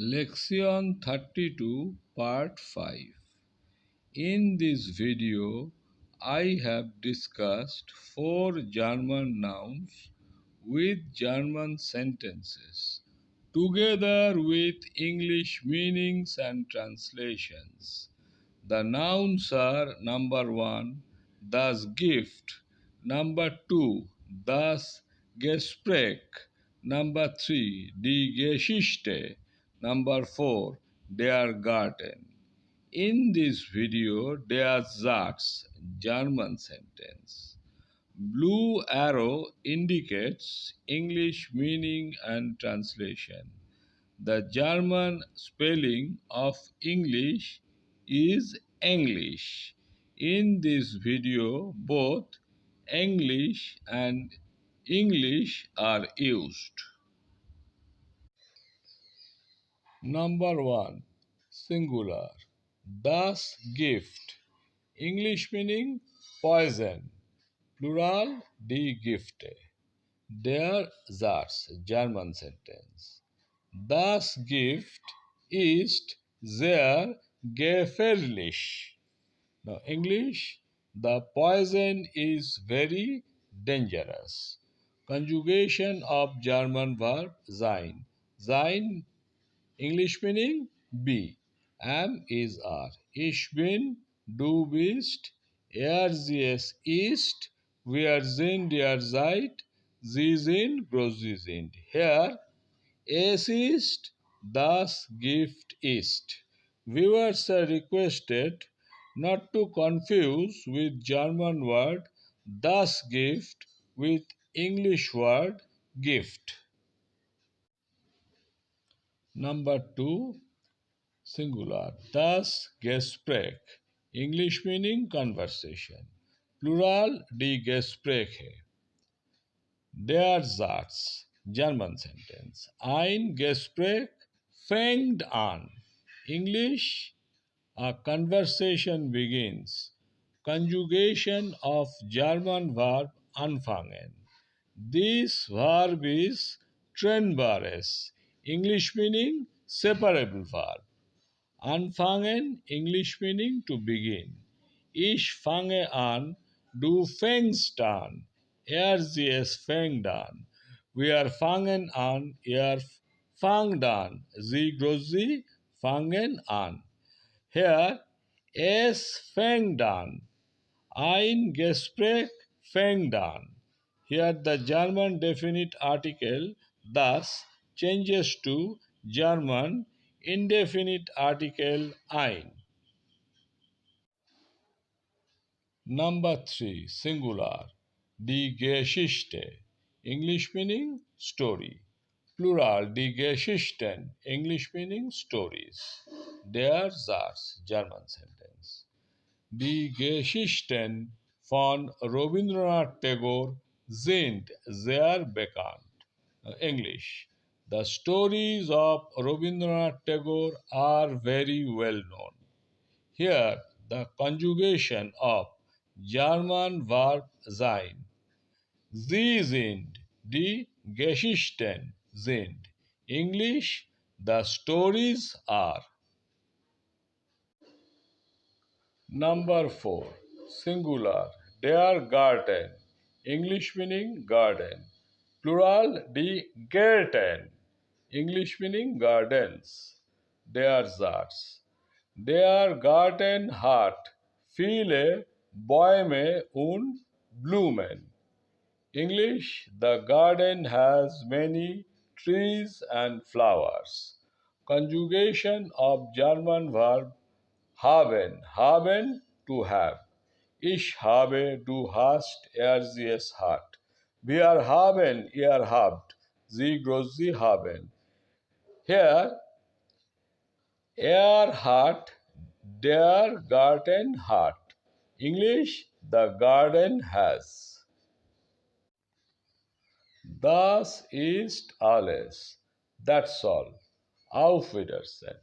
Lektion 32 Part 5. In this video, I have discussed 4 German nouns with German sentences, together with English meanings and translations. The nouns are number 1, das Gift, number 2, das Gespräch, number 3, die Geschichte, number 4, der Garten. In this video, der Satz, German sentence. Blue arrow indicates English meaning and translation. The German spelling of English is English. In this video, both English and English are used. Number 1. Singular. Das Gift. English meaning poison. Plural, die Gifte. Der Satz, German sentence. Das Gift ist sehr gefährlich. Now, English, the poison is very dangerous. Conjugation of German verb sein. Sein, English meaning be. Am is are. Ich bin, du bist, sie ist, wir sind, ihr seid, sie sind, sie sind. Here, es ist, das Gift ist. Viewers are requested not to confuse with German word das Gift with English word gift. Number 2, singular. Das Gespräch. English meaning conversation. Plural, die Gespräche. Der Satz, German sentence. Ein Gespräch fängt an. English, a conversation begins. Conjugation of German verb anfangen. This verb is trennbares. English meaning separable verb. Anfangen, English meaning to begin. Ich fange an, du fängst an. Sie fängt an. Wir fangen an, ihr fangt an. Sie fangen an. Here, es fängt an. Ein Gespräch fängt an. Here the German definite article das changes to German indefinite article ein. Number 3, singular. Die Geschichte. English meaning story. Plural, die Geschichten. English meaning stories. Der Satz, German sentence. Die Geschichten von Rabindranath Tagore sind sehr bekannt. English. The stories of Rabindranath Tagore are very well known. Here, the conjugation of German verb sein. Sie sind, die Geschichten sind. English, the stories are. Number 4, singular. Der Garten. English meaning garden. Plural, die Gärten. English meaning gardens. Der Satz. Der Garten hat viele Bäume und Blumen. English, the garden has many trees and flowers. Conjugation of German verb haben. Haben, to have. Ich habe, du hast, sie es hat. Wir haben, ihr habt, sie haben. Here, er hat, der Garten hat. English, the garden has. Das ist alles. That's all. Auf Wiedersehen.